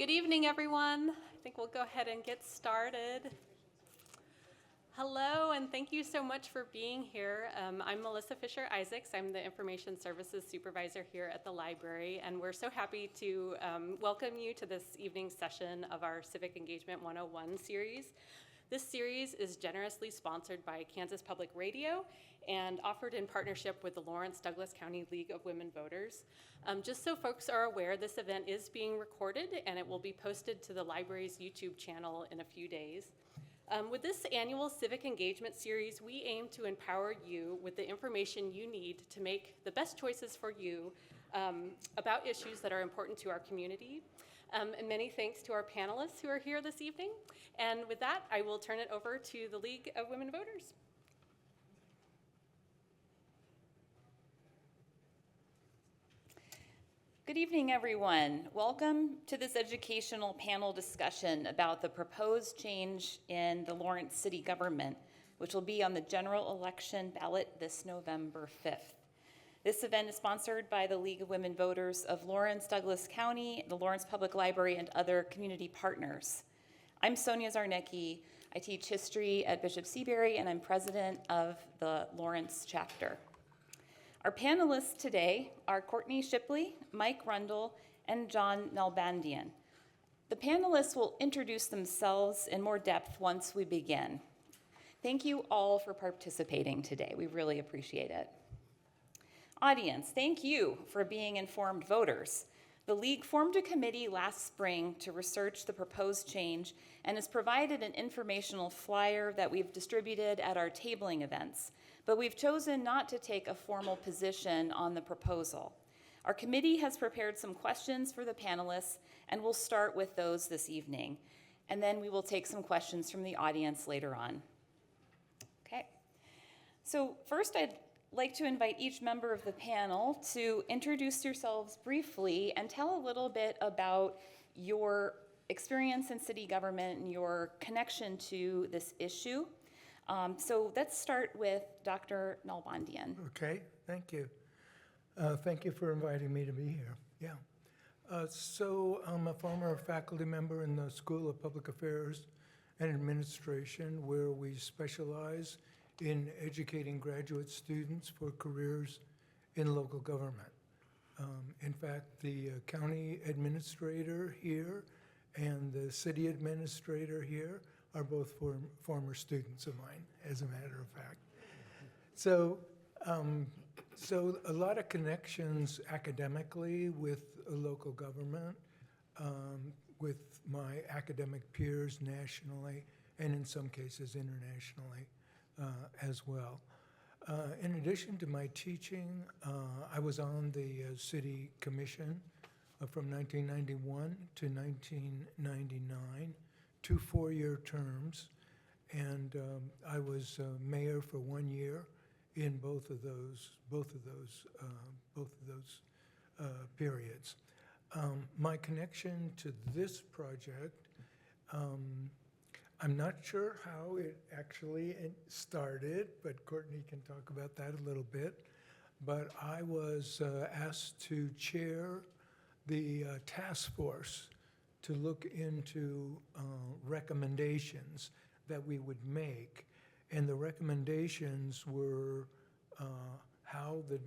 Good evening, everyone. I think we'll go ahead and get started. Hello, and thank you so much for being here. I'm Melissa Fisher-Isaacs. I'm the Information Services Supervisor here at the library, and we're so happy to welcome you to this evening's session of our Civic Engagement 101 series. This series is generously sponsored by Kansas Public Radio and offered in partnership with the Lawrence-Douglas County League of Women Voters. Just so folks are aware, this event is being recorded and it will be posted to the library's YouTube channel in a few days. With this annual Civic Engagement series, we aim to empower you with the information you need to make the best choices for you about issues that are important to our community. And many thanks to our panelists who are here this evening. And with that, I will turn it over to the League of Women Voters. Good evening, everyone. Welcome to this educational panel discussion about the proposed change in the Lawrence City government, which will be on the general election ballot this November 5th. This event is sponsored by the League of Women Voters of Lawrence, Douglas County, the Lawrence Public Library, and other community partners. I'm Sonia Zarnecki. I teach history at Bishop Seabury, and I'm president of the Lawrence chapter. Our panelists today are Courtney Shipley, Mike Rundle, and John Nalbandian. The panelists will introduce themselves in more depth once we begin. Thank you all for participating today. We really appreciate it. Audience, thank you for being informed voters. The League formed a committee last spring to research the proposed change and has provided an informational flyer that we've distributed at our tabling events, but we've chosen not to take a formal position on the proposal. Our committee has prepared some questions for the panelists, and we'll start with those this evening. And then we will take some questions from the audience later on. Okay. So first, I'd like to invite each member of the panel to introduce yourselves briefly and tell a little bit about your experience in city government and your connection to this issue. So let's start with Dr. Nalbandian. Okay, thank you. Thank you for inviting me to be here. Yeah. So I'm a former faculty member in the School of Public Affairs and Administration, where we specialize in educating graduate students for careers in local government. In fact, the county administrator here and the city administrator here are both former students of mine, as a matter of fact. So a lot of connections academically with local government, with my academic peers nationally, and in some cases internationally as well. In addition to my teaching, I was on the city commission from 1991 to 1999, 2 4-year terms, and I was mayor for 1 year in both of those periods. My connection to this project, I'm not sure how it actually started, but Courtney can talk about that a little bit. But I was asked to chair the task force to look into recommendations that we would make, and the recommendations were how the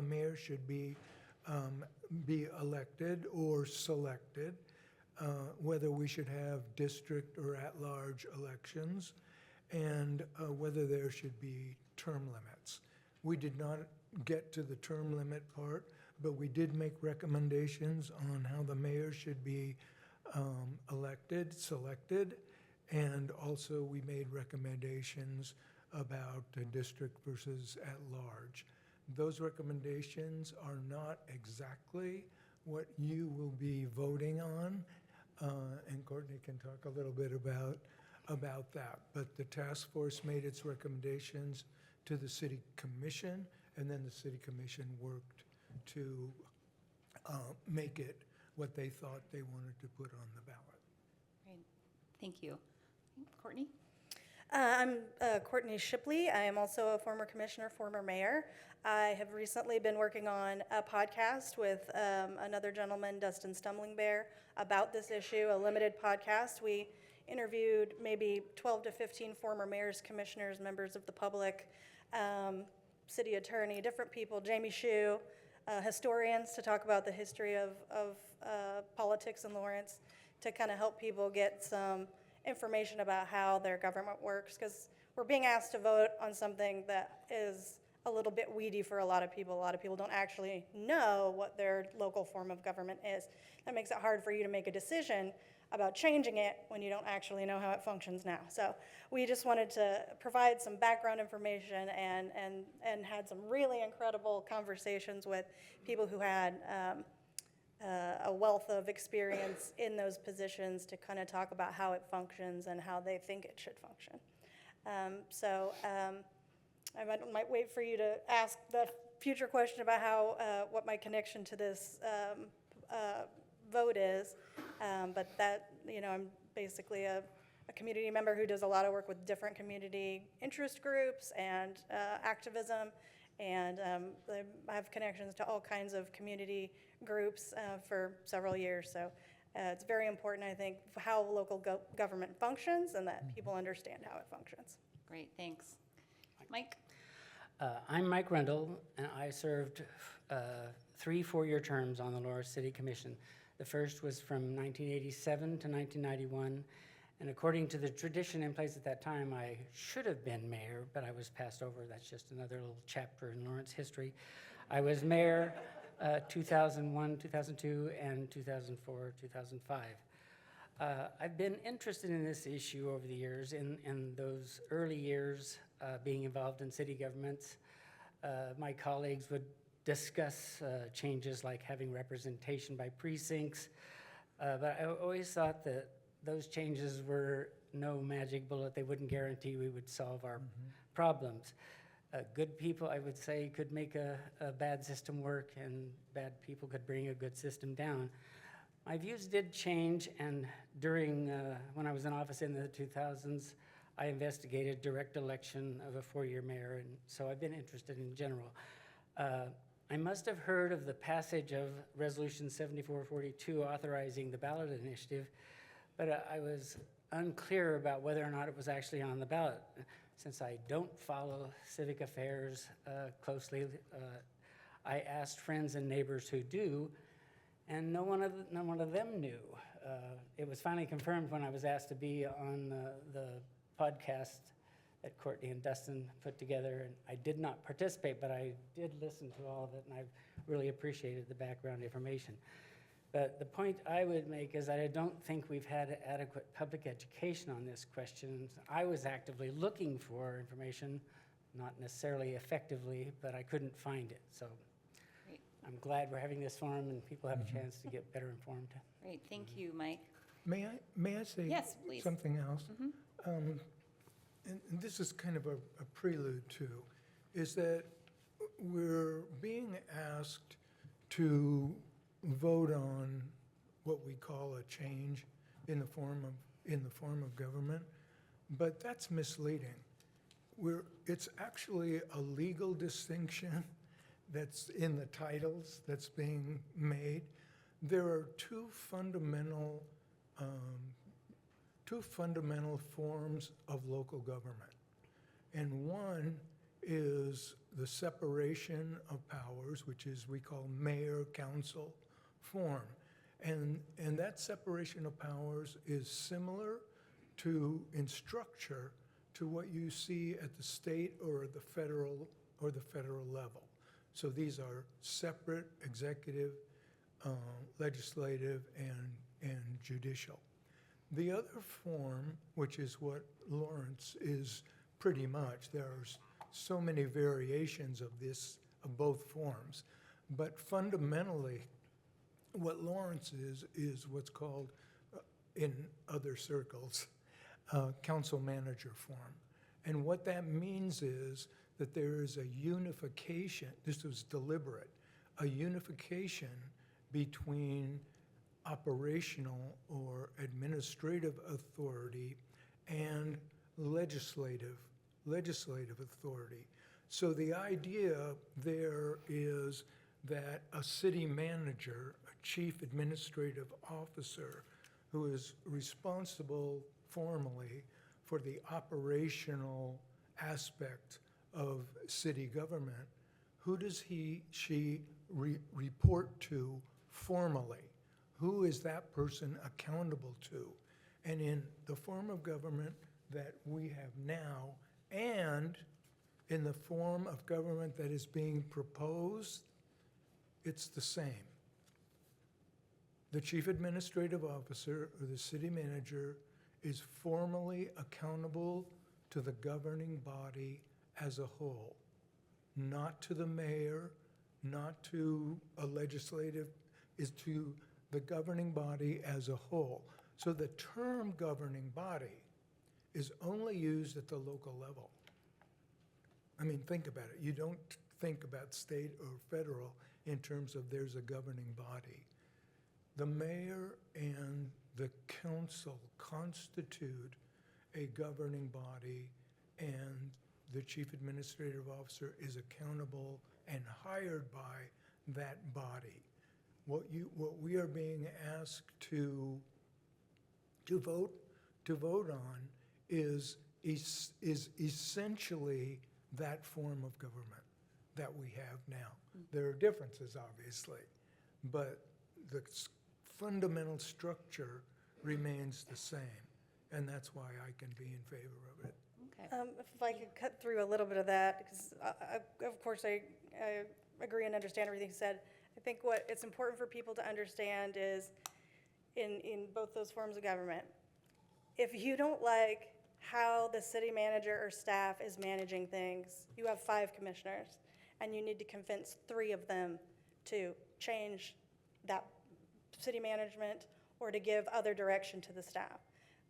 mayor should be elected or selected, whether we should have district or at-large elections, and whether there should be term limits. We did not get to the term limit part, but we did make recommendations on how the mayor should be elected, selected, and also we made recommendations about district versus at-large. Those recommendations are not exactly what you will be voting on, and Courtney can talk a little bit about that. But the task force made its recommendations to the city commission, and then the city commission worked to make it what they thought they wanted to put on the ballot. Great. Thank you. Courtney? I'm Courtney Shipley. I am also a former commissioner, former mayor. I have recently been working on a podcast with another gentleman, Dustin Stumblingbear, about this issue, a limited podcast. We interviewed maybe 12 to 15 former mayors, commissioners, members of the public, city attorney, different people, Jamie Shue, historians to talk about the history of politics in Lawrence, to kind of help people get some information about how their government works, because we're being asked to vote on something that is a little bit weedy for a lot of people. A lot of people don't actually know what their local form of government is. That makes it hard for you to make a decision about changing it when you don't actually know how it functions now. So we just wanted to provide some background information and had some really incredible conversations with people who had a wealth of experience in those positions to kind of talk about how it functions and how they think it should function. I might wait for you to ask the future question about how what my connection to this vote is, but that, I'm basically a community member who does a lot of work with different community interest groups and activism, and I have connections to all kinds of community groups for several years. So it's very important, I think, for how local government functions and that people understand how it functions. Great, thanks. Mike? I'm Mike Rendell, and I served 3 4-year terms on the Lawrence City Commission. The first was from 1987 to 1991, and according to the tradition in place at that time, I should have been mayor, but I was passed over. That's just another little chapter in Lawrence history. I was mayor 2001, 2002, and 2004, 2005. I've been interested in this issue over the years. In those early years, being involved in city governments, my colleagues would discuss changes like having representation by precincts, but I always thought that those changes were no magic bullet. They wouldn't guarantee we would solve our problems. Good people, I would say, could make a bad system work, and bad people could bring a good system down. My views did change, and during, when I was in office in the 2000s, I investigated direct election of a 4-year mayor, and so I've been interested in general. I must have heard of the passage of Resolution 7442 authorizing the ballot initiative, but I was unclear about whether or not it was actually on the ballot. Since I don't follow civic affairs closely, I asked friends and neighbors who do, and no one of them knew. It was finally confirmed when I was asked to be on the podcast that Courtney and Dustin put together, and I did not participate, but I did listen to all of it, and I really appreciated the background information. But the point I would make is that I don't think we've had adequate public education on this question. I was actively looking for information, not necessarily effectively, but I couldn't find it. So Great. I'm glad we're having this forum and people have a chance to get better informed. Great, thank you, Mike. May I say Yes, please. something else? And this is kind of a prelude to, is that we're being asked to vote on what we call a change in the form of government, but that's misleading. It's actually a legal distinction that's in the titles that's being made. There are two fundamental forms of local government. And one is the separation of powers, which is we call mayor-council form. And that separation of powers is similar in structure to what you see at the state or the federal level. So these are separate executive, legislative, and judicial. The other form, which is what Lawrence is pretty much, there's so many variations of both forms, but fundamentally, what Lawrence is what's called, in other circles, council manager form. And what that means is that there is a unification, this was deliberate, a unification between operational or administrative authority and legislative authority. So the idea there is that a city manager, a chief administrative officer, who is responsible formally for the operational aspect of city government, who does she report to formally? Who is that person accountable to? And in the form of government that we have now, and in the form of government that is being proposed, it's the same. The chief administrative officer or the city manager is formally accountable to the governing body as a whole, not to the mayor, not to a legislative, is to the governing body as a whole. So the term governing body is only used at the local level. I mean, think about it. You don't think about state or federal in terms of there's a governing body. The mayor and the council constitute a governing body, and the chief administrative officer is accountable and hired by that body. What we are being asked to vote on is essentially that form of government that we have now. There are differences, obviously, but the fundamental structure remains the same, and that's why I can be in favor of it. Okay. If I could cut through a little bit of that, because of course I agree and understand everything you said. I think what it's important for people to understand is in both those forms of government, if you don't like how the city manager or staff is managing things, you have 5 commissioners, and you need to convince 3 of them to change that city management or to give other direction to the staff.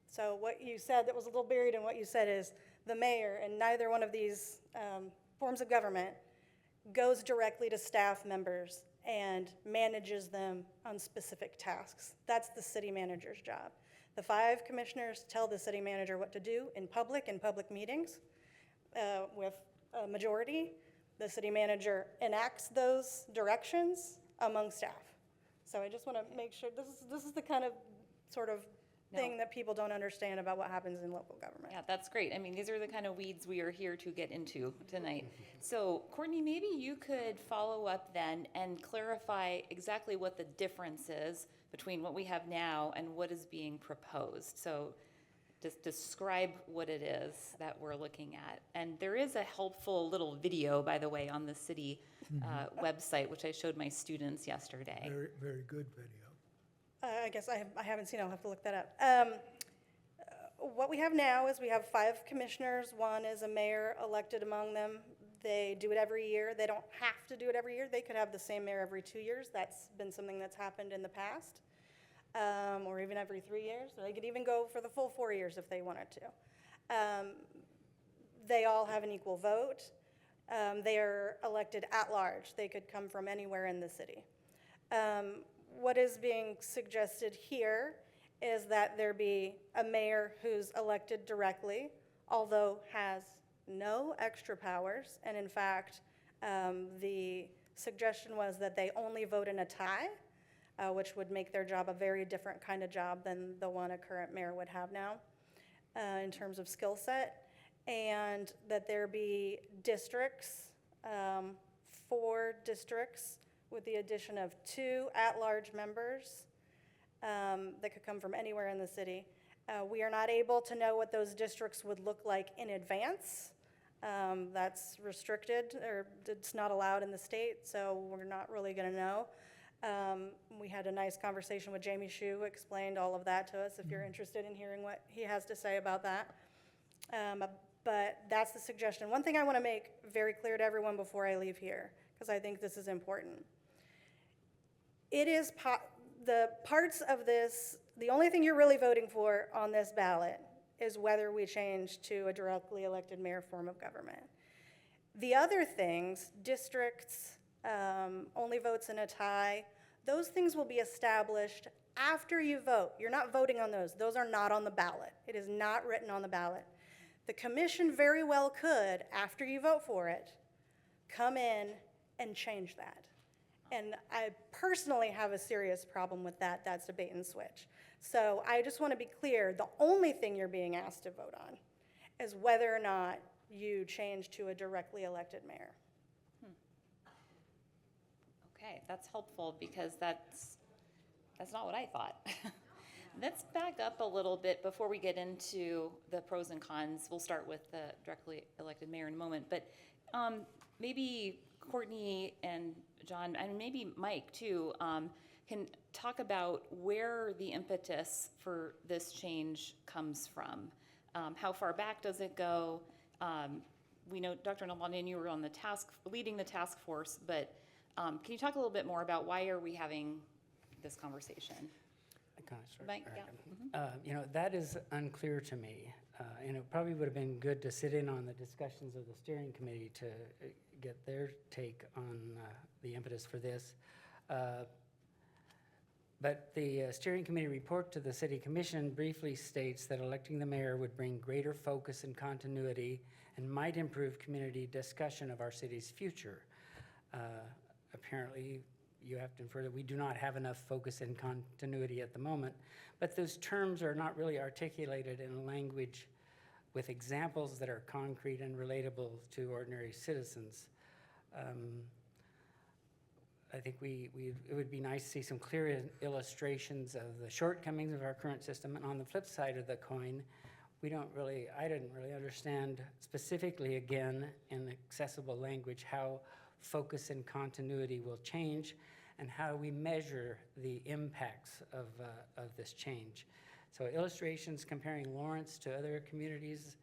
So what you said that was a little buried in what you said is the mayor, and neither one of these forms of government goes directly to staff members and manages them on specific tasks. That's the city manager's job. The 5 commissioners tell the city manager what to do in public meetings with a majority. The city manager enacts those directions among staff. So I just want to make sure this is the kind of sort of thing that people don't understand about what happens in local government. Yeah, that's great. I mean, these are the kind of weeds we are here to get into tonight. So, Courtney, maybe you could follow up then and clarify exactly what the difference is between what we have now and what is being proposed. So, just describe what it is that we're looking at. And there is a helpful little video, by the way, on the city website, which I showed my students yesterday. Very, very good video. I guess I haven't seen it. I'll have to look that up. What we have now is we have 5 commissioners. 1 is a mayor elected among them. They do it every year. They don't have to do it every year. They could have the same mayor every 2 years. That's been something that's happened in the past. Or even every 3 years. They could even go for the full 4 years if they wanted to. They all have an equal vote. They are elected at large. They could come from anywhere in the city. What is being suggested here is that there be a mayor who's elected directly, although has no extra powers. And in fact, the suggestion was that they only vote in a tie, which would make their job a very different kind of job than the one a current mayor would have now in terms of skill set. And that there be districts, 4 districts, with the addition of 2 at-large members that could come from anywhere in the city. We are not able to know what those districts would look like in advance. That's restricted, or it's not allowed in the state, so we're not really going to know. We had a nice conversation with Jamie Shue, who explained all of that to us, if you're interested in hearing what he has to say about that. But that's the suggestion. One thing I want to make very clear to everyone before I leave here, because I think this is important. It is the parts of this, the only thing you're really voting for on this ballot is whether we change to a directly elected mayor form of government. The other things, districts, only votes in a tie, those things will be established after you vote. You're not voting on those. Those are not on the ballot. It is not written on the ballot. The commission very well could, after you vote for it, come in and change that. And I personally have a serious problem with that. That's a bait and switch. So I just want to be clear, the only thing you're being asked to vote on is whether or not you change to a directly elected mayor. Okay, that's helpful because that's not what I thought. Let's back up a little bit before we get into the pros and cons. We'll start with the directly elected mayor in a moment, but maybe Courtney and John, and maybe Mike too, can talk about where the impetus for this change comes from. How far back does it go? We know, Dr. Nalbandian, you were on the leading the task force, but can you talk a little bit more about why are we having this conversation? Can I start? Mike, All right. yeah. That is unclear to me, and it probably would have been good to sit in on the discussions of the steering committee to get their take on the impetus for this. But the steering committee report to the city commission briefly states that electing the mayor would bring greater focus and continuity and might improve community discussion of our city's future. Apparently, you have to infer that we do not have enough focus and continuity at the moment, but those terms are not really articulated in language with examples that are concrete and relatable to ordinary citizens. I think it would be nice to see some clear illustrations of the shortcomings of our current system, and on the flip side of the coin, I didn't really understand specifically, again, in accessible language, how focus and continuity will change and how we measure the impacts of this change. So illustrations comparing Lawrence to other communities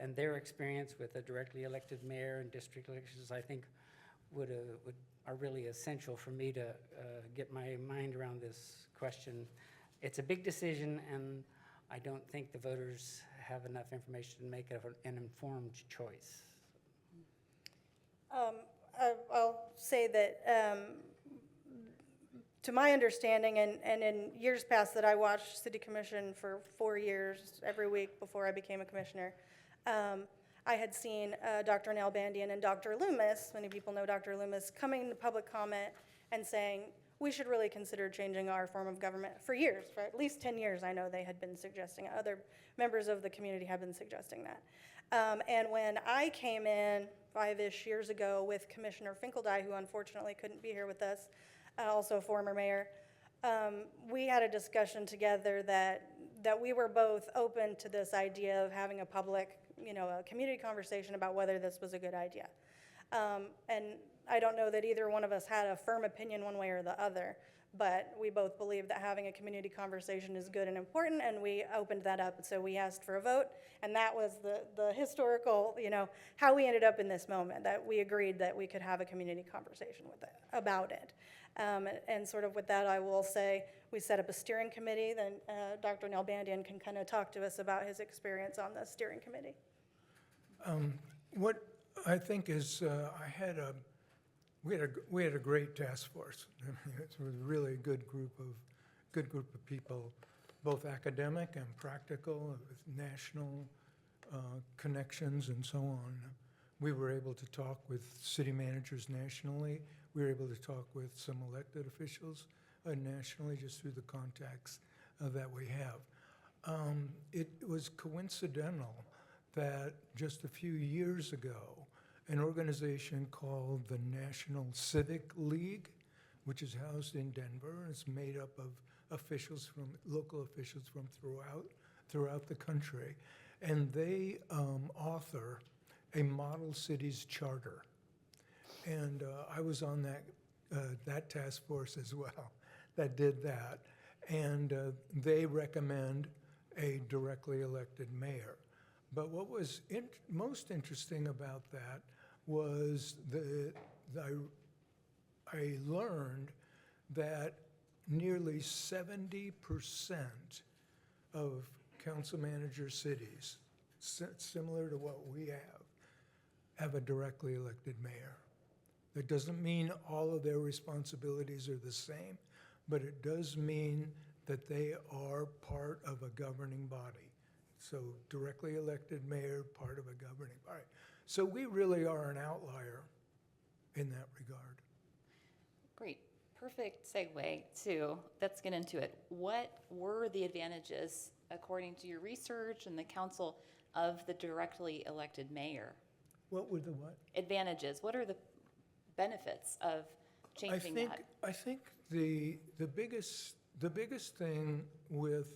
and their experience with a directly elected mayor and district elections, I think are really essential for me to get my mind around this question. It's a big decision, and I don't think the voters have enough information to make an informed choice. I'll say that to my understanding, and in years past that I watched City Commission for 4 years, every week before I became a commissioner, I had seen Dr. Nalbandian and Dr. Loomis, many people know Dr. Loomis, coming to public comment and saying, we should really consider changing our form of government for years. For at least 10 years, I know they had been suggesting it. Other members of the community have been suggesting that. And when I came in 5-ish years ago with Commissioner Finkeldye, who unfortunately couldn't be here with us, also a former mayor, we had a discussion together that we were both open to this idea of having a public, a community conversation about whether this was a good idea. And I don't know that either one of us had a firm opinion one way or the other, but we both believe that having a community conversation is good and important, and we opened that up. So we asked for a vote, and that was the historical, how we ended up in this moment, that we agreed that we could have a community conversation about it. And sort of with that, I will say we set up a steering committee. Then Dr. Nalbandian can kind of talk to us about his experience on the steering committee. What I think is we had a great task force. It was really a good group of people, both academic and practical, with national connections and so on. We were able to talk with city managers nationally. We were able to talk with some elected officials nationally, just through the contacts that we have. It was coincidental that just a few years ago, an organization called the National Civic League, which is housed in Denver. It's made up of local officials from throughout the country, and they author a model cities charter. And I was on that task force as well that did that, and they recommend a directly elected mayor. But what was most interesting about that was I learned that nearly 70% of council manager cities, similar to what we have a directly elected mayor. That doesn't mean all of their responsibilities are the same, but it does mean that they are part of a governing body. So directly elected mayor, part of a governing body. So we really are an outlier in that regard. Great, perfect segue to, let's get into it. What were the advantages, according to your research and the council, of the directly elected mayor? What were the what? Advantages, what are the benefits of changing that? I think the biggest thing with,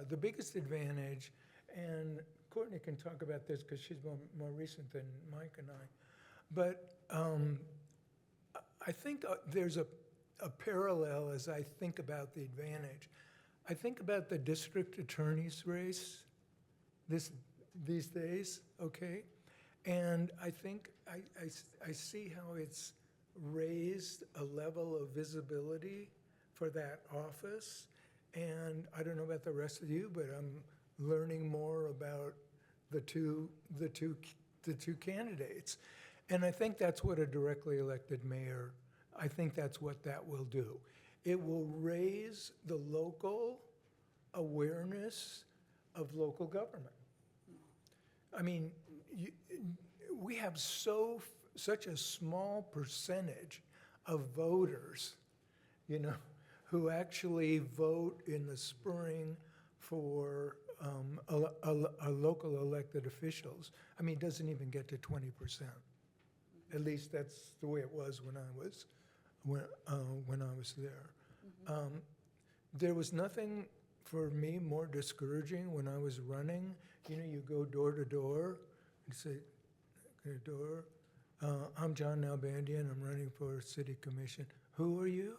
the biggest advantage, and Courtney can talk about this because she's more recent than Mike and I, but I think there's a parallel as I think about the advantage. I think about the district attorney's race these days, okay? And I think I see how it's raised a level of visibility for that office. And I don't know about the rest of you, but I'm learning more about the two candidates. And I think that's what a directly elected mayor, I think that's what that will do. It will raise the local awareness of local government. I mean, we have such a small percentage of voters, who actually vote in the spring for a local elected officials. I mean, it doesn't even get to 20%. At least that's the way it was when I was there. There was nothing for me more discouraging when I was running. You go door to door and say, "Okay, door, I'm John Nalbandian, I'm running for city commission." "Who are you?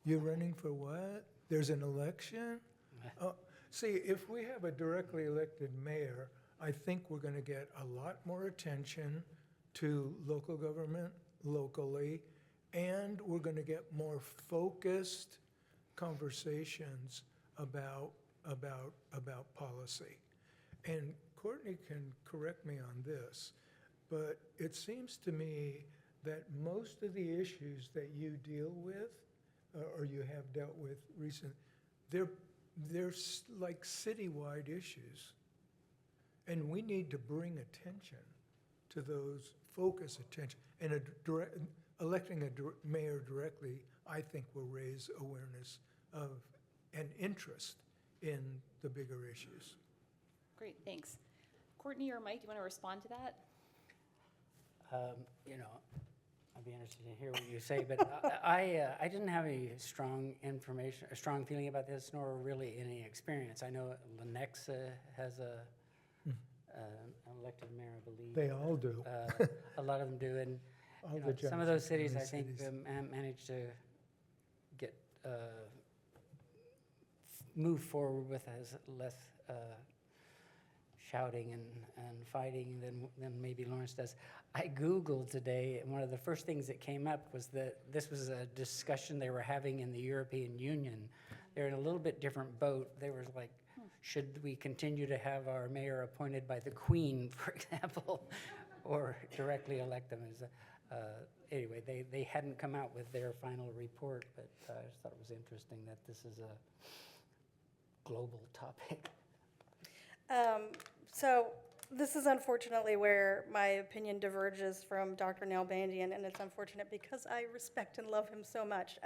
You're running for what? There's an election?" See, if we have a directly elected mayor, I think we're going to get a lot more attention to local government locally, and we're going to get more focused conversations about policy. And Courtney can correct me on this, but it seems to me that most of the issues that you deal with, or you have dealt with recently, they're like citywide issues. And we need to bring attention to those, focus attention. And electing a mayor directly, I think, will raise awareness of and interest in the bigger issues. Great, thanks. Courtney or Mike, do you want to respond to that? I'd be interested to hear what you say, but I didn't have a strong feeling about this, nor really any experience. I know Lenexa has an elected mayor, I believe. They all do. A lot of them do, and All the some of those cities, I Johnson think, cities. managed to get move forward with less shouting and fighting than maybe Lawrence does. I Googled today, and one of the first things that came up was that this was a discussion they were having in the European Union. They're in a little bit different boat. They were like, should we continue to have our mayor appointed by the Queen, for example, or directly elect them as anyway, they hadn't come out with their final report, but I just thought it was interesting that this is a global topic. So this is unfortunately where my opinion diverges from Dr. Nalbandian, and it's unfortunate because I respect and love him so much.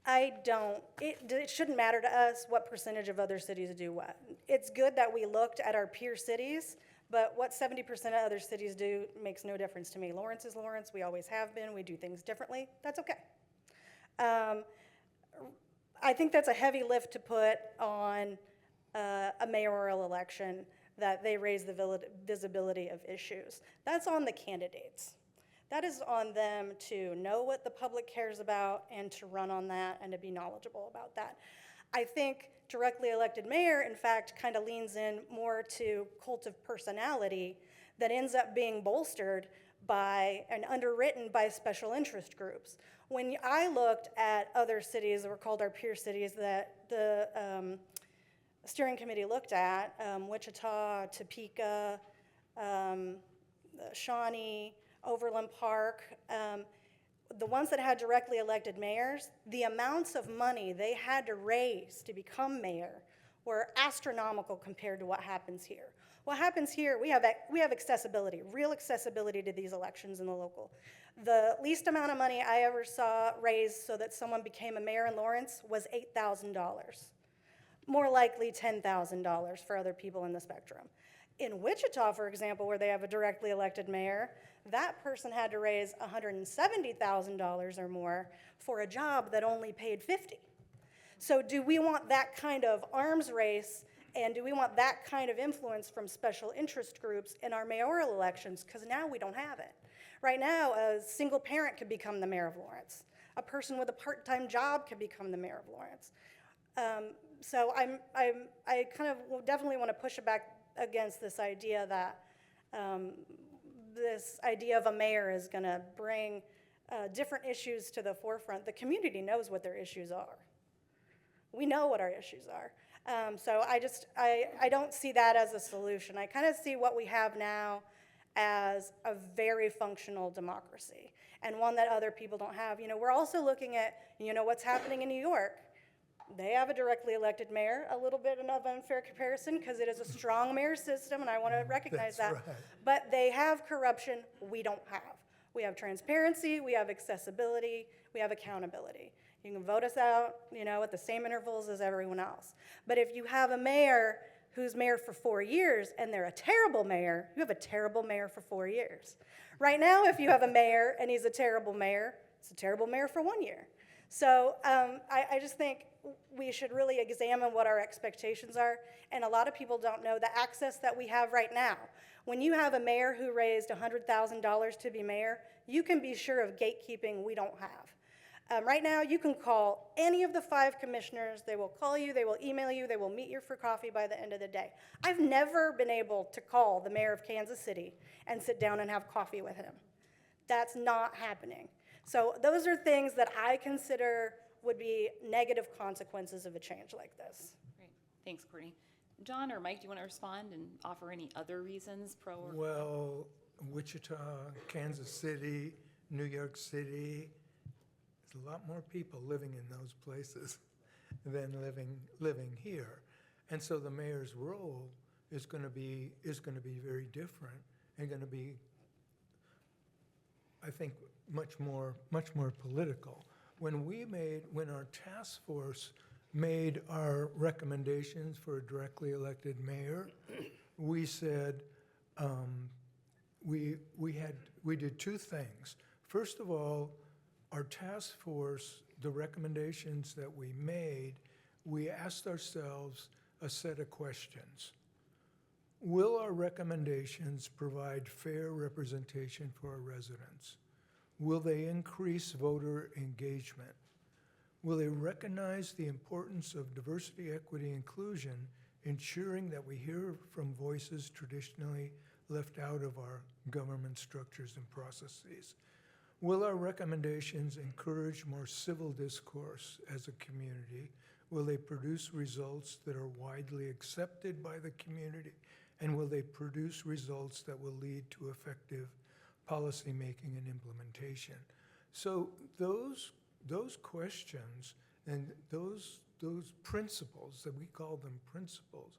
It shouldn't matter to us what percentage of other cities do what. It's good that we looked at our peer cities, but what 70% of other cities do makes no difference to me. Lawrence is Lawrence. We always have been. We do things differently. That's okay. I think that's a heavy lift to put on a mayoral election, that they raise the visibility of issues. That's on the candidates. That is on them to know what the public cares about and to run on that and to be knowledgeable about that. I think directly elected mayor, in fact, kind of leans in more to cult of personality that ends up being bolstered by and underwritten by special interest groups. When I looked at other cities that were called our peer cities that the steering committee looked at, Wichita, Topeka, Shawnee, Overland Park, the ones that had directly elected mayors, the amounts of money they had to raise to become mayor were astronomical compared to what happens here. What happens here, we have accessibility, real accessibility to these elections in the local. The least amount of money I ever saw raised so that someone became a mayor in Lawrence was $8,000. More likely $10,000 for other people in the spectrum. In Wichita, for example, where they have a directly elected mayor, that person had to raise $170,000 or more for a job that only paid $50,000. So do we want that kind of arms race, and do we want that kind of influence from special interest groups in our mayoral elections? Because now we don't have it. Right now, a single parent could become the mayor of Lawrence. A person with a part-time job could become the mayor of Lawrence. So I kind of definitely want to push back against this idea that this idea of a mayor is going to bring different issues to the forefront. The community knows what their issues are. We know what our issues are. So I don't see that as a solution. I kind of see what we have now as a very functional democracy, and one that other people don't have. We're also looking at, what's happening in New York. They have a directly elected mayor, a little bit of an unfair comparison because it is a strong mayor system, and I want to recognize that. That's right. But they have corruption we don't have. We have transparency, we have accessibility, we have accountability. You can vote us out, at the same intervals as everyone else. But if you have a mayor who's mayor for 4 years and they're a terrible mayor, you have a terrible mayor for 4 years. Right now, if you have a mayor and he's a terrible mayor, it's a terrible mayor for 1 year. So I just think we should really examine what our expectations are. And a lot of people don't know the access that we have right now. When you have a mayor who raised $100,000 to be mayor, you can be sure of gatekeeping we don't have. Right now, you can call any of the 5 commissioners. They will call you, they will email you, they will meet you for coffee by the end of the day. I've never been able to call the mayor of Kansas City and sit down and have coffee with him. That's not happening. So those are things that I consider would be negative consequences of a change like this. Great, thanks, Courtney. John or Mike, do you want to respond and offer any other reasons, pro or? Well, Wichita, Kansas City, New York City, there's a lot more people living in those places than living here. And so the mayor's role is going to be very different and going to be, I think, much more political. When our task force made our recommendations for a directly elected mayor, we said we did 2 things. First of all, our task force, the recommendations that we made, we asked ourselves a set of questions. Will our recommendations provide fair representation for our residents? Will they increase voter engagement? Will they recognize the importance of diversity, equity, inclusion, ensuring that we hear from voices traditionally left out of our government structures and processes? Will our recommendations encourage more civil discourse as a community? Will they produce results that are widely accepted by the community? And will they produce results that will lead to effective policymaking and implementation? So those questions and those principles, that we call them principles,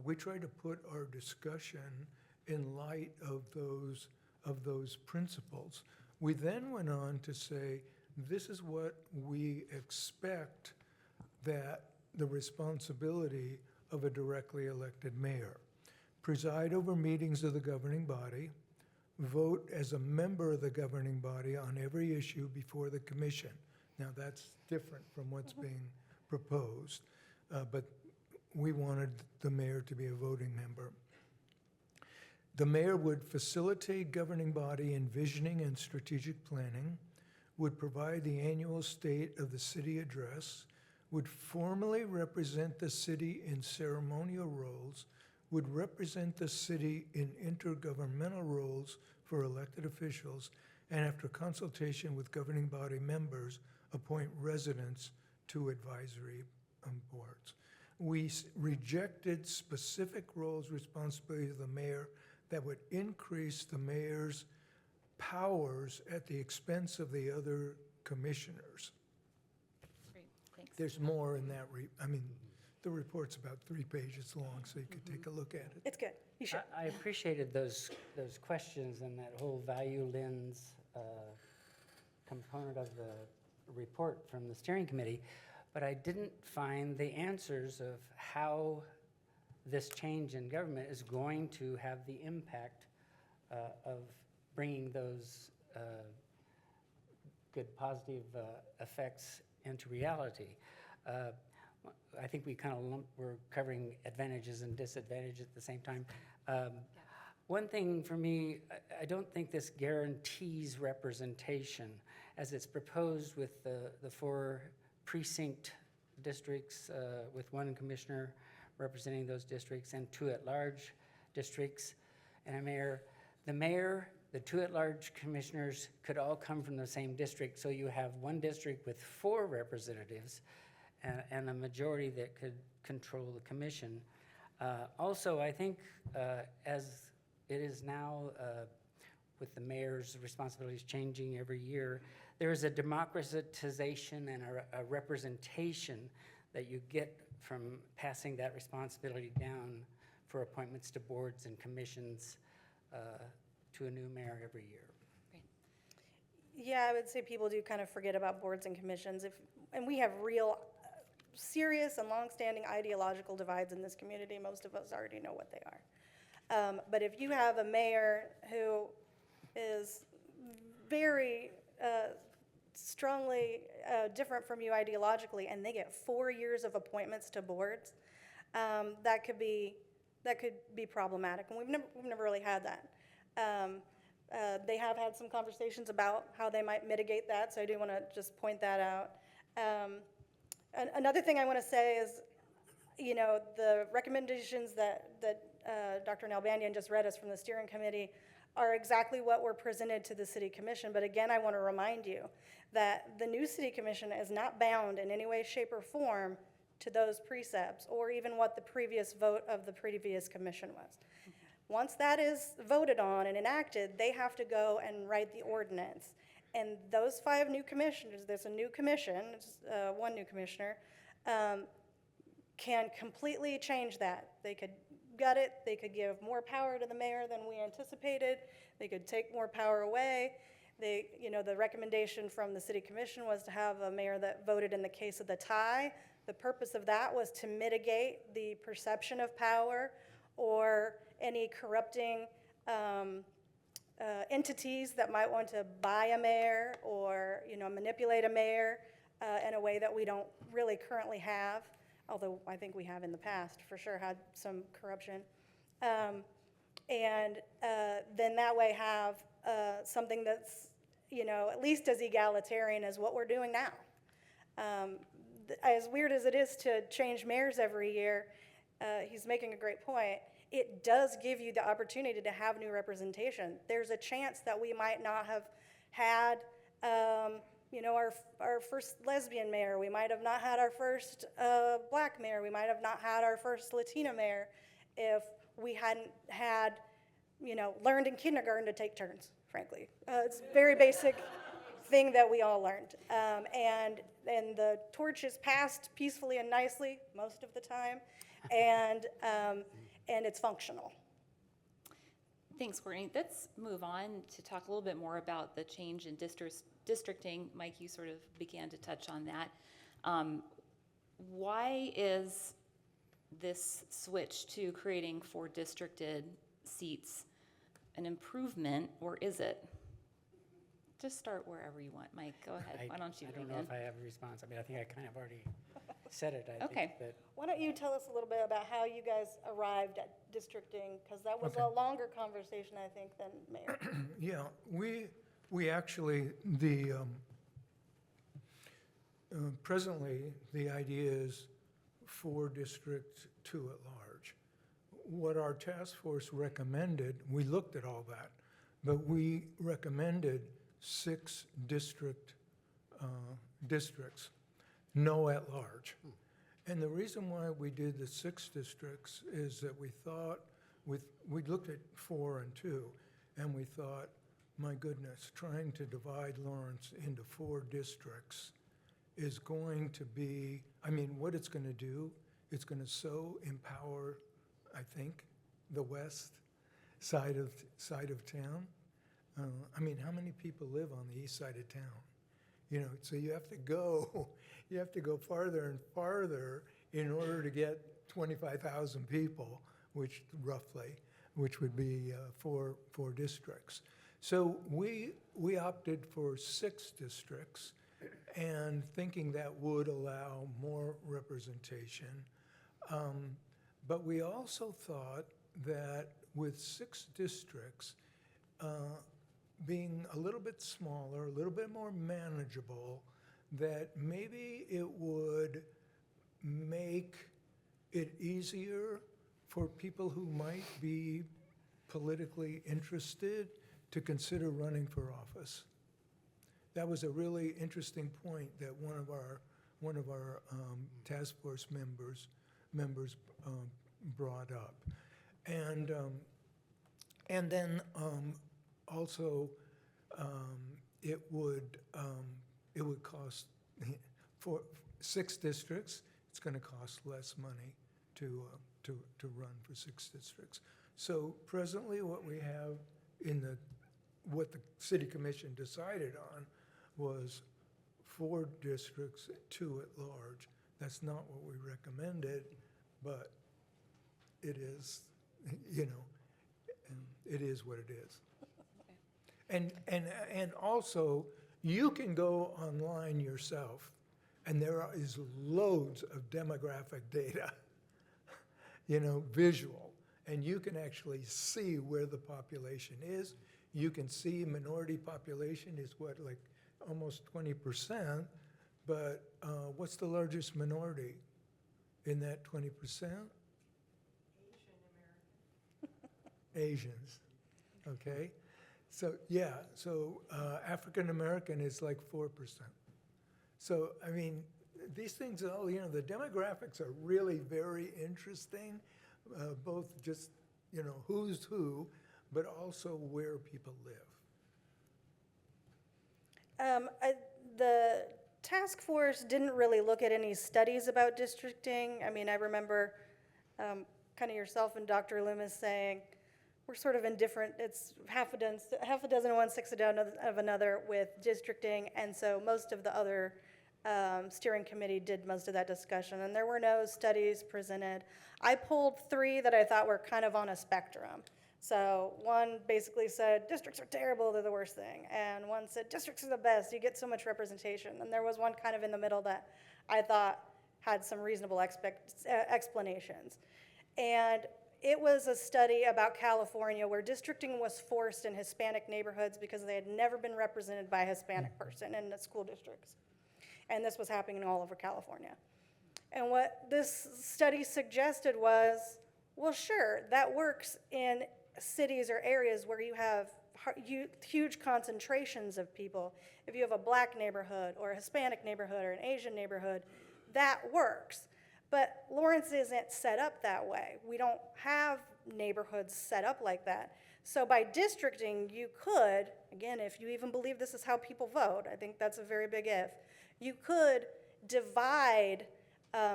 we try to put our discussion in light of those principles. We then went on to say, this is what we expect that the responsibility of a directly elected mayor: preside over meetings of the governing body, vote as a member of the governing body on every issue before the commission. Now, that's different from what's being proposed, but we wanted the mayor to be a voting member. The mayor would facilitate governing body envisioning and strategic planning, would provide the annual state of the city address, would formally represent the city in ceremonial roles, would represent the city in intergovernmental roles for elected officials, and after consultation with governing body members, appoint residents to advisory boards. We rejected specific roles, responsibilities of the mayor that would increase the mayor's powers at the expense of the other commissioners. Great, thanks. There's more in that, The report's about 3 pages long, so you could take a look at it. It's good. You should. I appreciated those questions and that whole value lens component of the report from the steering committee, but I didn't find the answers of how this change in government is going to have the impact of bringing those good positive effects into reality. I think we kind of we're covering advantages and disadvantages at the same time. One thing for me, I don't think this guarantees representation as it's proposed with the 4 precinct districts with 1 commissioner representing those districts and 2 at-large districts and a mayor. The mayor, the 2 at-large commissioners could all come from the same district, so you have 1 district with 4 representatives and a majority that could control the commission. Also, I think as it is now with the mayor's responsibilities changing every year, there is a democratization and a representation that you get from passing that responsibility down for appointments to boards and commissions to a new mayor every year. Yeah, I would say people do kind of forget about boards and commissions. And we have real serious and longstanding ideological divides in this community. Most of us already know what they are. But if you have a mayor who is very strongly different from you ideologically, and they get 4 years of appointments to boards, that could be problematic. And we've never really had that. They have had some conversations about how they might mitigate that, so I do want to just point that out. Another thing I want to say is, you know, the recommendations that Dr. Nalbandian just read us from the steering committee are exactly what were presented to the city commission. But again, I want to remind you that the new city commission is not bound in any way, shape, or form to those precepts or even what the previous vote of the previous commission was. Once that is voted on and enacted, they have to go and write the ordinance. And those 5 new commissioners, there's a new commission, 1 new commissioner, can completely change that. They could gut it, they could give more power to the mayor than we anticipated, they could take more power away. The recommendation from the city commission was to have a mayor that voted in the case of the tie. The purpose of that was to mitigate the perception of power or any corrupting entities that might want to buy a mayor or manipulate a mayor in a way that we don't really currently have, although I think we have in the past for sure had some corruption. And then that way have something that's at least as egalitarian as what we're doing now. As weird as it is to change mayors every year, he's making a great point. It does give you the opportunity to have new representation. There's a chance that we might not have had, our first lesbian mayor. We might have not had our first black mayor. We might have not had our first Latina mayor if we hadn't had, learned in kindergarten to take turns, frankly. It's a very basic thing that we all learned. And the torch is passed peacefully and nicely most of the time. And it's functional. Thanks, Courtney. Let's move on to talk a little bit more about the change in districting. Mike, you sort of began to touch on that. Why is this switch to creating 4 districted seats an improvement, or is it? Just start wherever you want. Mike, go ahead. Why don't you I don't begin? know if I have a response. I mean, I think I kind of already said it, I Okay. think. But Why don't you tell us a little bit about how you guys arrived at districting? Because that was a longer conversation, I think, than mayor. Yeah, we actually, presently, the idea is 4 districts, 2 at large. What our task force recommended, we looked at all that, but we recommended 6 districts, no at large. And the reason why we did the 6 districts is that we thought, we looked at 4 and 2, and we thought, my goodness, trying to divide Lawrence into 4 districts is going to be, what it's going to do It's going to so empower, I think, the west side of town. I mean, how many people live on the east side of town? You know, so you have to go farther and farther in order to get 25,000 people, which would be four districts. So we opted for 6 districts, and thinking that would allow more representation. But we also thought that with 6 districts, being a little bit smaller, a little bit more manageable, that maybe it would make it easier for people who might be politically interested to consider running for office. That was a really interesting point that one of our task force members brought up, and then also it would cost for 6 districts. It's going to cost less money to run for 6 districts. So presently, what we have what the city commission decided on was 4 districts, 2 at large. That's not what we recommended, but it is, you know, it is what it is. And also, you can go online yourself, and there is loads of demographic data, you know, visual, and you can actually see where the population is. You can see minority population is what, like almost 20%, but what's the largest minority in that 20%? Asian American. Asians, okay? So, yeah, so African American is like 4%. So, I mean, these things, you know, the demographics are really very interesting, both just, you know, who's who, but also where people live. The task force didn't really look at any studies about districting. I mean, I remember kind of yourself and Dr. Loomis saying, we're sort of indifferent. It's half a dozen of one, 6 of another with districting, and so most of the other steering committee did most of that discussion, and there were no studies presented. I pulled 3 that I thought were kind of on a spectrum. So one basically said, districts are terrible, they're the worst thing. And one said, districts are the best, you get so much representation. And there was one kind of in the middle that I thought had some reasonable explanations. And it was a study about California where districting was forced in Hispanic neighborhoods because they had never been represented by a Hispanic person in the school districts. And this was happening all over California. And what this study suggested was, well, sure, that works in cities or areas where you have huge concentrations of people. If you have a black neighborhood or a Hispanic neighborhood or an Asian neighborhood, that works. But Lawrence isn't set up that way. We don't have neighborhoods set up like that. So by districting, you could, again, if you even believe this is how people vote, I think that's a very big if, you could divide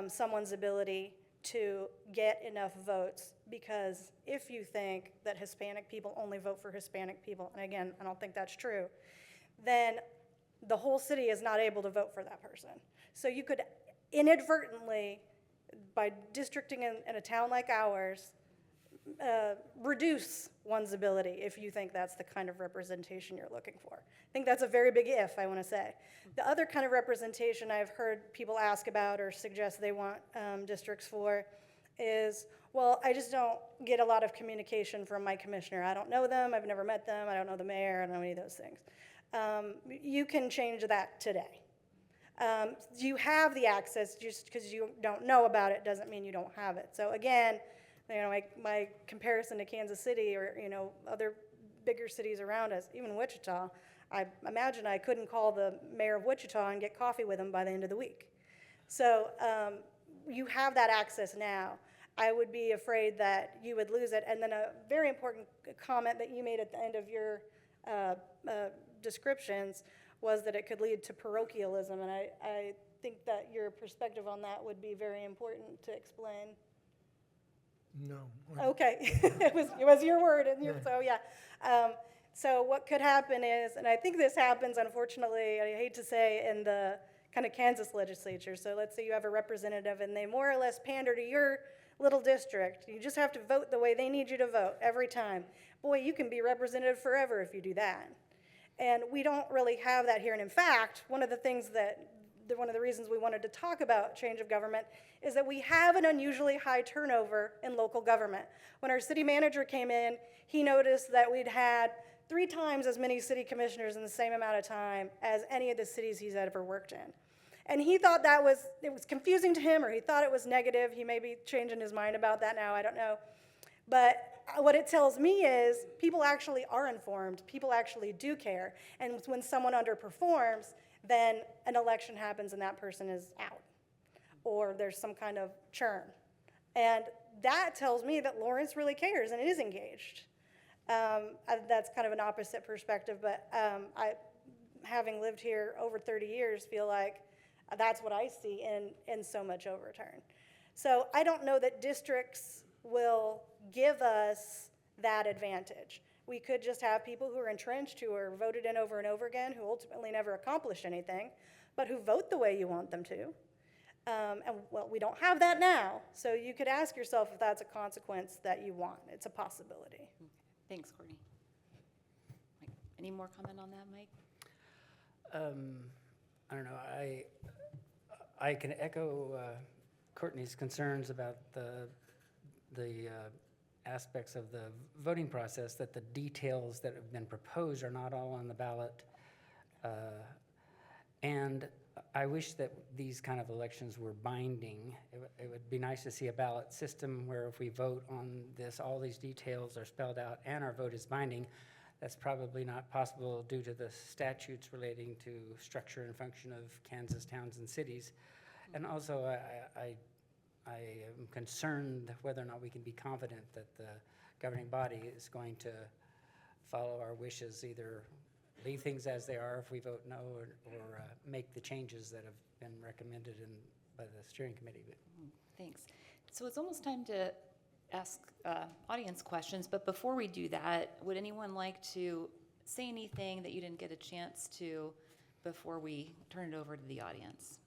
someone's ability to get enough votes, because if you think that Hispanic people only vote for Hispanic people, and again, I don't think that's true, then the whole city is not able to vote for that person. So you could inadvertently, by districting in a town like ours, reduce one's ability if you think that's the kind of representation you're looking for. I think that's a very big if, I want to say. The other kind of representation I've heard people ask about or suggest they want districts for is, well, I just don't get a lot of communication from my commissioner. I don't know them, I've never met them, I don't know the mayor, I don't know any of those things. You can change that today. You have the access, just because you don't know about it doesn't mean you don't have it. So again, you know, my comparison to Kansas City or, you know, other bigger cities around us, even Wichita, I imagine I couldn't call the mayor of Wichita and get coffee with him by the end of the week. So you have that access now. I would be afraid that you would lose it. And then a very important comment that you made at the end of your descriptions was that it could lead to parochialism, and I think that your perspective on that would be very important to explain. No. Okay, it was your word, and Yeah. so yeah. So what could happen is, and I think this happens, unfortunately, I hate to say, in the kind of Kansas legislature. So let's say you have a representative, and they more or less pander to your little district. You just have to vote the way they need you to vote every time. Boy, you can be represented forever if you do that. And we don't really have that here. And in fact, one of the reasons we wanted to talk about change of government is that we have an unusually high turnover in local government. When our city manager came in, he noticed that we'd had 3 times as many city commissioners in the same amount of time as any of the cities he's ever worked in. And he thought it was confusing to him, or he thought it was negative. He may be changing his mind about that now, I don't know. But what it tells me is people actually are informed, people actually do care, and when someone underperforms, then an election happens and that person is out, or there's some kind of churn. And that tells me that Lawrence really cares and is engaged. That's kind of an opposite perspective, but I, having lived here over 30 years, feel like that's what I see in so much overturn. So I don't know that districts will give us that advantage. We could just have people who are entrenched, who are voted in over and over again, who ultimately never accomplish anything, but who vote the way you want them to. And well, we don't have that now. So you could ask yourself if that's a consequence that you want. It's a possibility. Okay. Thanks, Courtney. Mike, any more comment on that, Mike? I don't know. I can echo Courtney's concerns about the aspects of the voting process, that the details that have been proposed are not all on the ballot. And I wish that these kind of elections were binding. It would be nice to see a ballot system where if we vote on this, all these details are spelled out and our vote is binding. That's probably not possible due to the statutes relating to structure and function of Kansas towns and cities. And also, I am concerned whether or not we can be confident that the governing body is going to follow our wishes, either leave things as they are if we vote no, or make the changes that have been recommended by the steering committee. Thanks. So it's almost time to ask audience questions, but before we do that, would anyone like to say anything that you didn't get a chance to before we turn it over to the audience?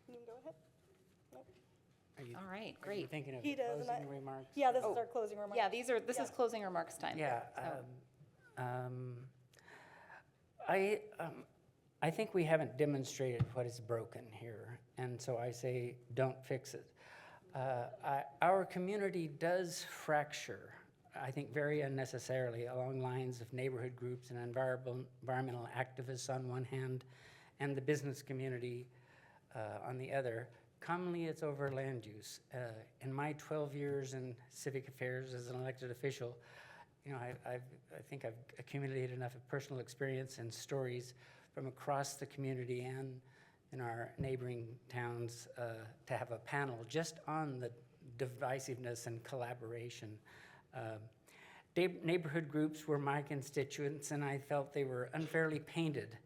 You can go ahead. Nope. All right, Are you great. thinking of He does, and closing remarks? Yeah, this is Oh, our closing remarks. Yeah, this is closing remarks time. Yeah. So- I think we haven't demonstrated what is broken here, and so I say don't fix it. Our community does fracture, I think very unnecessarily, along lines of neighborhood groups and environmental activists on one hand, and the business community on the other. Commonly, it's over land use. In my 12 years in civic affairs as an elected official, you know, I think I've accumulated enough of personal experience and stories from across the community and in our neighboring towns to have a panel just on the divisiveness and collaboration. Neighborhood groups were my constituents, and I felt they were unfairly painted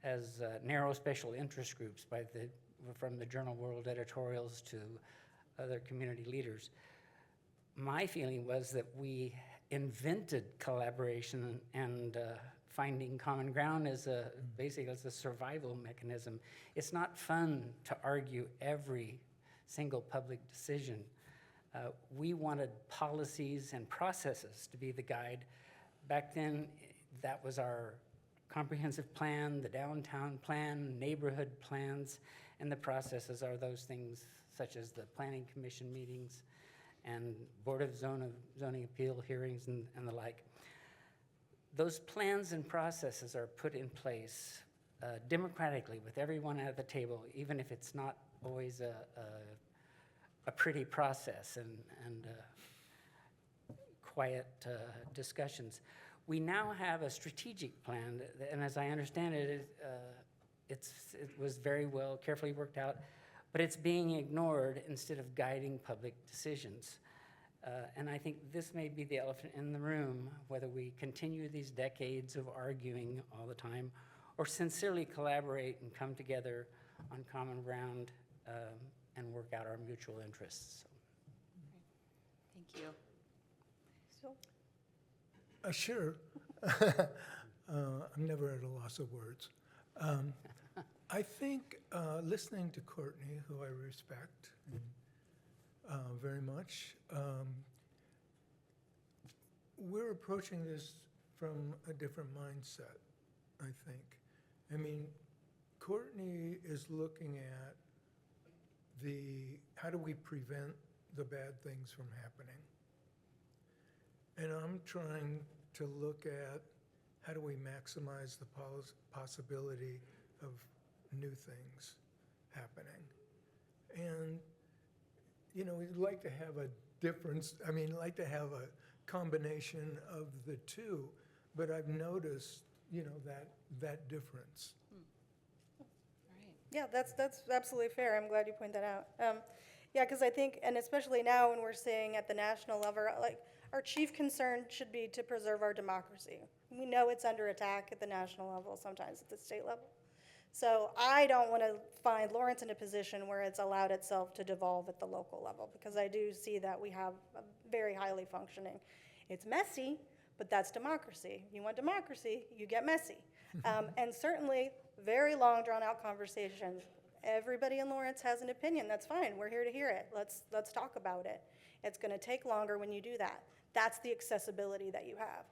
as narrow special interest groups from the Journal World editorials to other community leaders. My feeling was that we invented collaboration and finding common ground basically as a survival mechanism. It's not fun to argue every single public decision. We wanted policies and processes to be the guide. Back then, that was our comprehensive plan, the downtown plan, neighborhood plans, and the processes are those things such as the Planning Commission meetings and Board of Zoning Appeal hearings and the like. Those plans and processes are put in place democratically with everyone at the table, even if it's not always a pretty process and quiet discussions. We now have a strategic plan, and as I understand it, it was very well, carefully worked out, but it's being ignored instead of guiding public decisions. And I think this may be the elephant in the room, whether we continue these decades of arguing all the time, or sincerely collaborate and come together on common ground and work out our mutual interests. Thank you. Sure. I'm never at a loss of words. I think listening to Courtney, who I respect very much, we're approaching this from a different mindset, I think. I mean, Courtney is looking at how do we prevent the bad things from happening? And I'm trying to look at how do we maximize the possibility of new things happening. And, you know, we'd like to have a difference, I mean, like to have a combination of the two, but I've noticed, you know, that difference. Yeah, that's absolutely fair. I'm glad you point that out. Yeah, because I think, and especially now when we're seeing at the national level, like, our chief concern should be to preserve our democracy. We know it's under attack at the national level, sometimes at the state level. So I don't want to find Lawrence in a position where it's allowed itself to devolve at the local level, because I do see that we have a very highly functioning. It's messy, but that's democracy. You want democracy, you get messy. And certainly, very long, drawn-out conversations. Everybody in Lawrence has an opinion. That's fine. We're here to hear it. Let's talk about it. It's going to take longer when you do that. That's the accessibility that you have.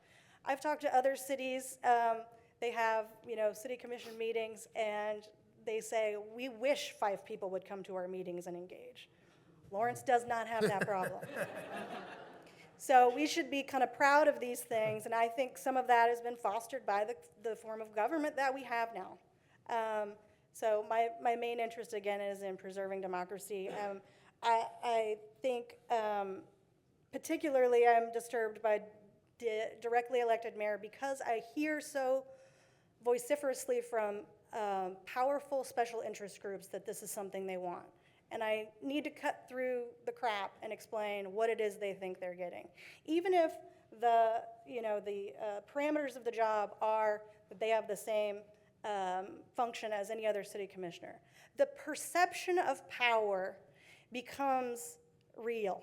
I've talked to other cities. They have, you know, city commission meetings, and they say, we wish 5 people would come to our meetings and engage. Lawrence does not have that problem. So we should be kind of proud of these things, and I think some of that has been fostered by the form of government that we have now. So my main interest, again, is in preserving democracy. I think particularly I'm disturbed by directly elected mayor, because I hear so vociferously from powerful special interest groups that this is something they want. And I need to cut through the crap and explain what it is they think they're getting. Even if the parameters of the job are that they have the same function as any other city commissioner, the perception of power becomes real.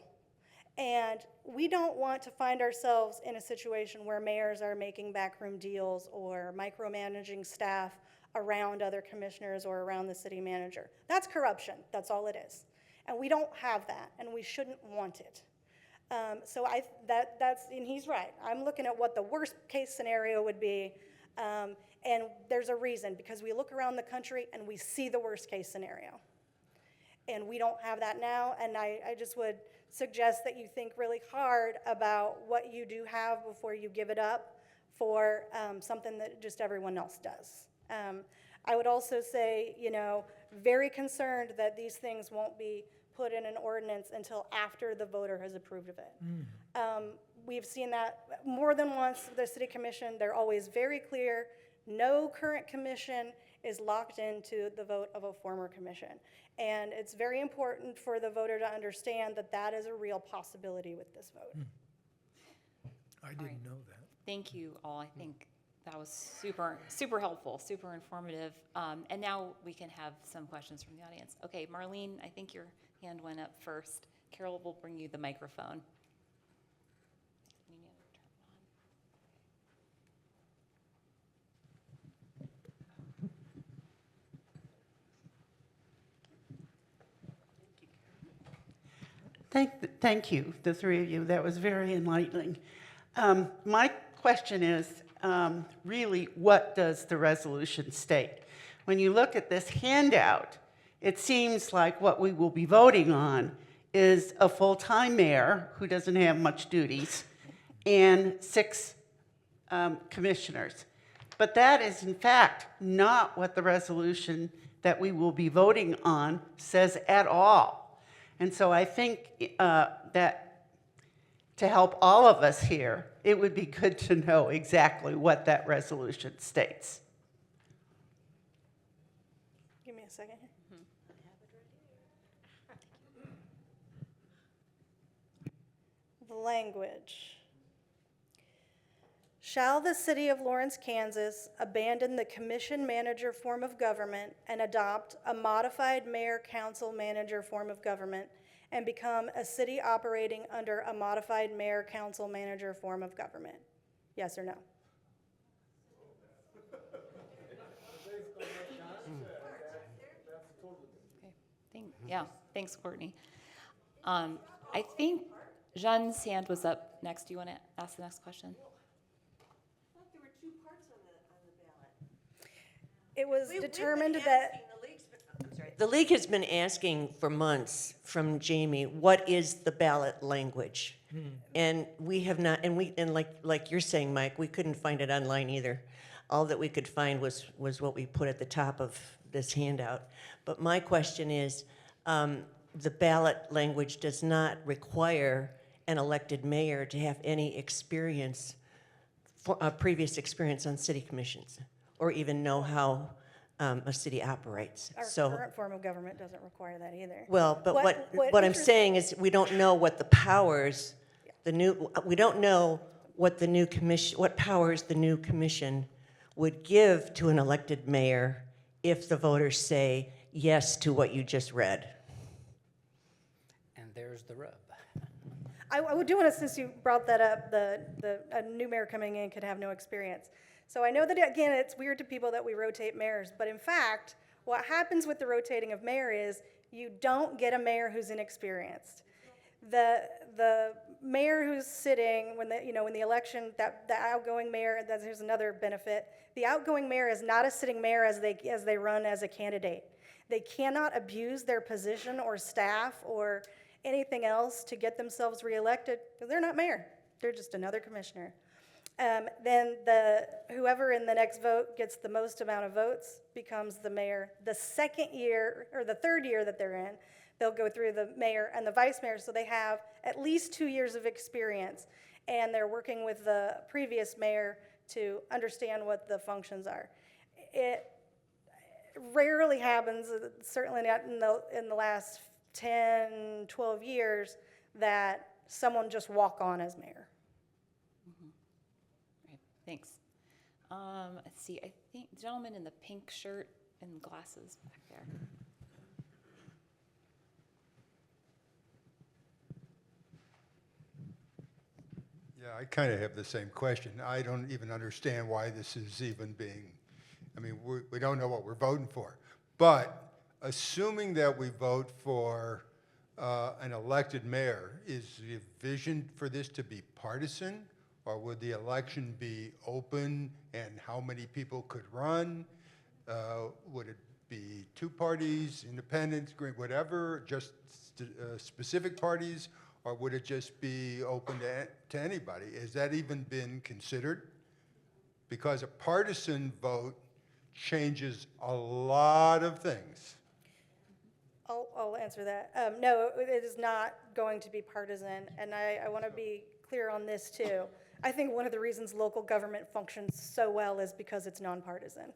And we don't want to find ourselves in a situation where mayors are making backroom deals or micromanaging staff around other commissioners or around the city manager. That's corruption. That's all it is. And we don't have that, and we shouldn't want it. So and he's right. I'm looking at what the worst case scenario would be, and there's a reason, because we look around the country and we see the worst case scenario. And we don't have that now, and I just would suggest that you think really hard about what you do have before you give it up for something that just everyone else does. I would also say, you know, very concerned that these things won't be put in an ordinance until after the voter has approved of it. We've seen that more than once with the city commission. They're always very clear. No current commission is locked into the vote of a former commission. And it's very important for the voter to understand that that is a real possibility with this vote. I didn't know that. Thank you all. I think that was super, super helpful, super informative. And now we can have some questions from the audience. Okay, Marlene, I think your hand went up first. Carol will bring you the microphone. We need to turn it on. Thank you, the three of you. That was very enlightening. My question is, really, what does the resolution state? When you look at this handout, it seems like what we will be voting on is a full-time mayor who doesn't have much duties and 6 commissioners. But that is, in fact, not what the resolution that we will be voting on says at all. And so I think that to help all of us here, it would be good to know exactly what that resolution states. Give me a second here. The language Shall the city of Lawrence, Kansas abandon the commission-manager form of government and adopt a modified mayor-council-manager form of government and become a city operating under a modified mayor-council-manager form of government? Yes or no? Yeah, thanks, Courtney. I think Jean's hand was up next. Do you want to ask the next question? I thought there were two parts on the ballot. It was We've been determined asking, that, I'm sorry. The league has been asking for months from Jamie, what is the ballot language? And we have not, and like you're saying, Mike, we couldn't find it online either. All that we could find was what we put at the top of this handout. But my question is, the ballot language does not require an elected mayor to have any experience, previous experience on city commissions, or even know how a city operates. our So, current form of government doesn't require that either. well, but What what I'm interest- saying is, we don't know what the powers, we don't know what the new commission, what powers the new commission would give to an elected mayor if the voters say yes to what you just read. And there's the rub. I would do want to, since you brought that up, a new mayor coming in could have no experience. So I know that, again, it's weird to people that we rotate mayors, but in fact, what happens with the rotating of mayor is you don't get a mayor who's inexperienced. The mayor who's sitting when the election, the outgoing mayor, here's another benefit. The outgoing mayor is not a sitting mayor as they run as a candidate. They cannot abuse their position or staff or anything else to get themselves reelected because they're not mayor. They're just another commissioner. Then whoever in the next vote gets the most amount of votes becomes the mayor. The second year or the third year that they're in, they'll go through the mayor and the vice mayor, so they have at least 2 years of experience, and they're working with the previous mayor to understand what the functions are. It rarely happens, certainly not in the last 10, 12 years, that someone just walk on as mayor. Right, thanks. Let's see, I think the gentleman in the pink shirt and glasses back there. Yeah, I kind of have the same question. I don't even understand why this is even being, I mean, we don't know what we're voting for. But assuming that we vote for an elected mayor, is the vision for this to be partisan? Or would the election be open and how many people could run? Would it be two parties, independents, green, whatever, just specific parties? Or would it just be open to anybody? Has that even been considered? Because a partisan vote changes a lot of things. I'll answer that. No, it is not going to be partisan, and I want to be clear on this too. I think one of the reasons local government functions so well is because it's nonpartisan.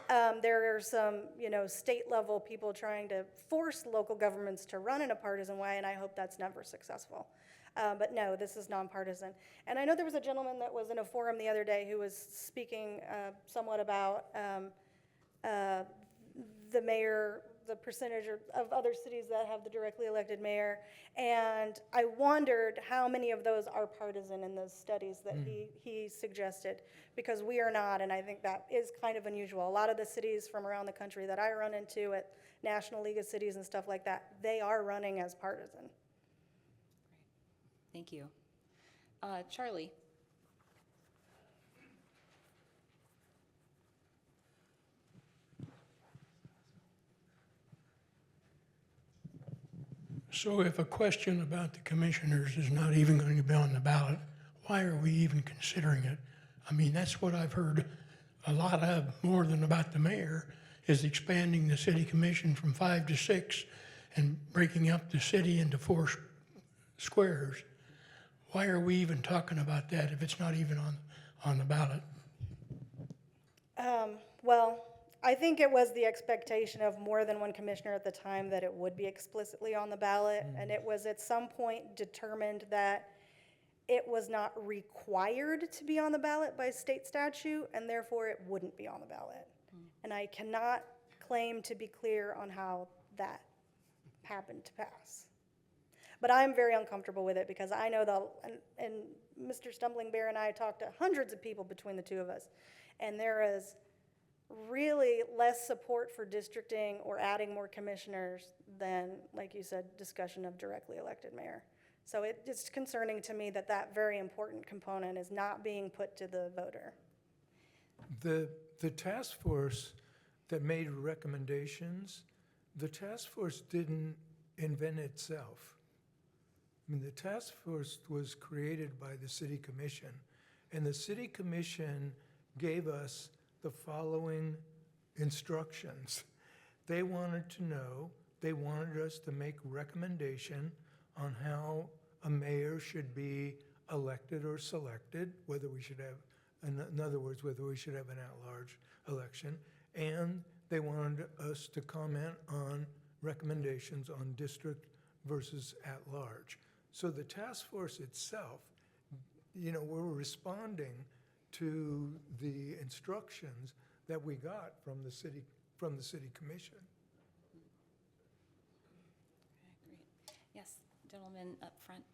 There are some, state-level people trying to force local governments to run in a partisan way, and I hope that's never successful. But no, this is nonpartisan. And I know there was a gentleman that was in a forum the other day who was speaking somewhat about the mayor, the percentage of other cities that have the directly elected mayor. And I wondered how many of those are partisan in those studies that he suggested, because we are not, and I think that is kind of unusual. A lot of the cities from around the country that I run into at National League of Cities and stuff like that, they are running as partisan. Thank you. Charlie? So if a question about the commissioners is not even going to be on the ballot, why are we even considering it? I mean, that's what I've heard a lot of, more than about the mayor, is expanding the city commission from 5 to 6 and breaking up the city into 4 squares. Why are we even talking about that if it's not even on the ballot? Well, I think it was the expectation of more than one commissioner at the time that it would be explicitly on the ballot, and it was at some point determined that it was not required to be on the ballot by state statute, and therefore it wouldn't be on the ballot. And I cannot claim to be clear on how that happened to pass. But I'm very uncomfortable with it because I know and Mr. Stumblingbear and I talked to hundreds of people between the two of us, and there is really less support for districting or adding more commissioners than, like you said, discussion of directly elected mayor. So it's concerning to me that that very important component is not being put to the voter. The task force that made recommendations, the task force didn't invent itself. I mean, the task force was created by the city commission, and the city commission gave us the following instructions. They wanted to know, they wanted us to make recommendation on how a mayor should be elected or selected, whether we should have, in other words, whether we should have an at-large election, and they wanted us to comment on recommendations on district versus at-large. So the task force itself, you know, we're responding to the instructions that we got from the city commission. Okay, great. Yes, gentleman up front.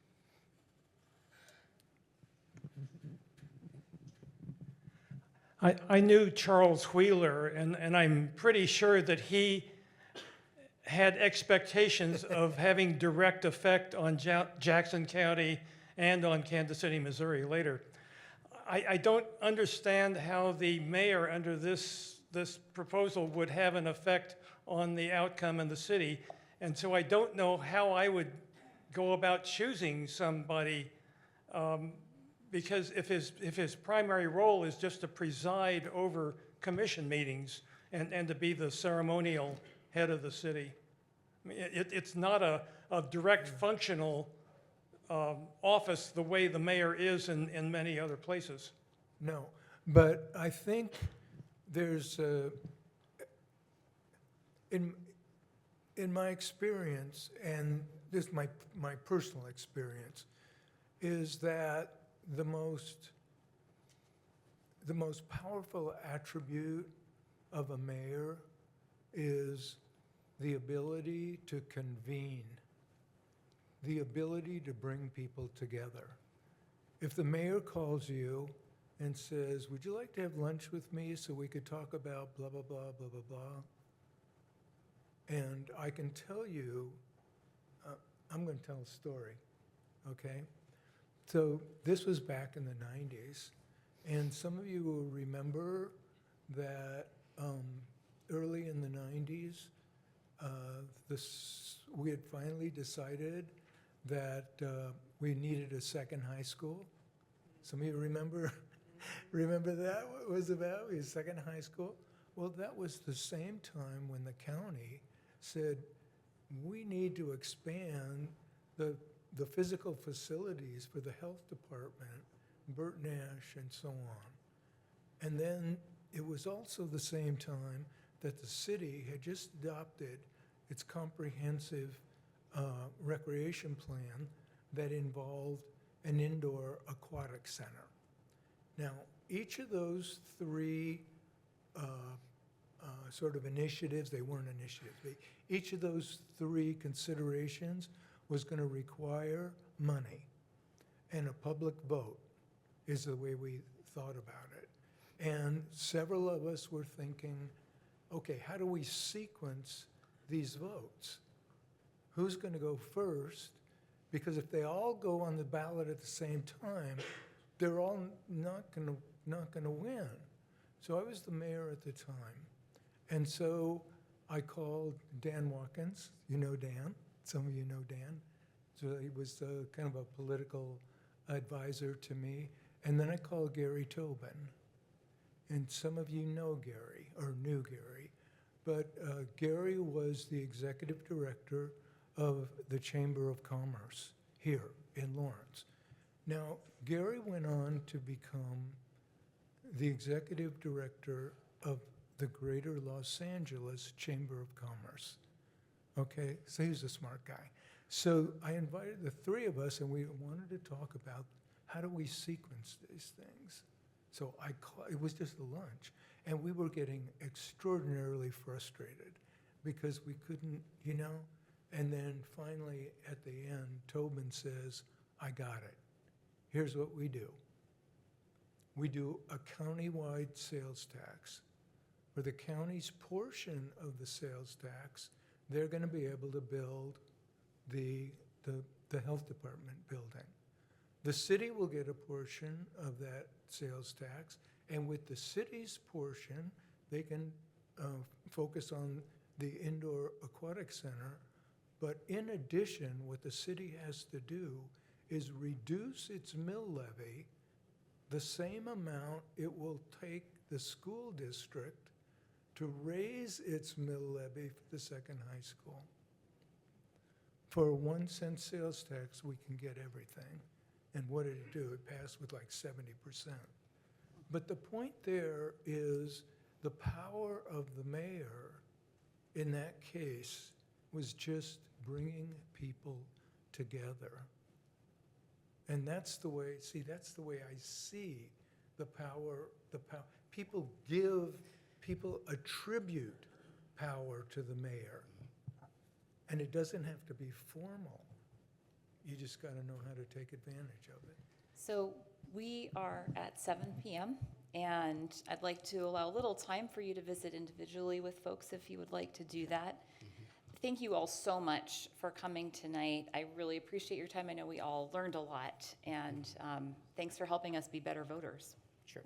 I knew Charles Wheeler, and I'm pretty sure that he had expectations of having direct effect on Jackson County and on Kansas City, Missouri later. I don't understand how the mayor under this proposal would have an effect on the outcome in the city, and so I don't know how I would go about choosing somebody, because if his primary role is just to preside over commission meetings and to be the ceremonial head of the city. I mean, it's not a direct functional office the way the mayor is in many other places. No, but I think there's in my experience, and this is my personal experience, is that the most powerful attribute of a mayor is the ability to convene, the ability to bring people together. If the mayor calls you and says, "Would you like to have lunch with me so we could talk about blah, blah, blah, blah, blah, blah?" And I can tell you, I'm going to tell a story, okay? So this was back in the 90s, and some of you will remember that early in the 90s, we had finally decided that we needed a second high school. Some of you remember that? What it was about? We had a second high school. Well, that was the same time when the county said, we need to expand the physical facilities for the health department, Burt Nash, and so on. And then it was also the same time that the city had just adopted its comprehensive recreation plan that involved an indoor aquatic center. Now, each of those three sort of initiatives, they weren't initiatives, each of those three considerations was going to require money, and a public vote is the way we thought about it. And several of us were thinking, okay, how do we sequence these votes? Who's going to go first? Because if they all go on the ballot at the same time, they're all not going to win. So I was the mayor at the time, and so I called Dan Watkins. You know Dan. Some of you know Dan. So he was kind of a political advisor to me. And then I called Gary Tobin. And some of you know Gary, or knew Gary. But Gary was the executive director of the Chamber of Commerce here in Lawrence. Now, Gary went on to become the executive director of the Greater Los Angeles Chamber of Commerce. Okay, so he was a smart guy. So I invited the three of us, and we wanted to talk about how do we sequence these things? So it was just a lunch. And we were getting extraordinarily frustrated because we couldn't, and then finally at the end, Tobin says, I got it. Here's what we do. We do a countywide sales tax. For the county's portion of the sales tax, they're going to be able to build the health department building. The city will get a portion of that sales tax, and with the city's portion, they can focus on the indoor aquatic center. But in addition, what the city has to do is reduce its mill levy the same amount it will take the school district to raise its mill levy for the second high school. For a 1 cent sales tax, we can get everything. And what did it do? It passed with like 70%. But the point there is the power of the mayor in that case was just bringing people together. And that's the way I see the power. People attribute power to the mayor. And it doesn't have to be formal. You just got to know how to take advantage of it. So we are at 7 p.m. and I'd like to allow a little time for you to visit individually with folks if you would like to do that. Thank you all so much for coming tonight. I really appreciate your time. I know we all learned a lot, and thanks for helping us be better voters. Sure.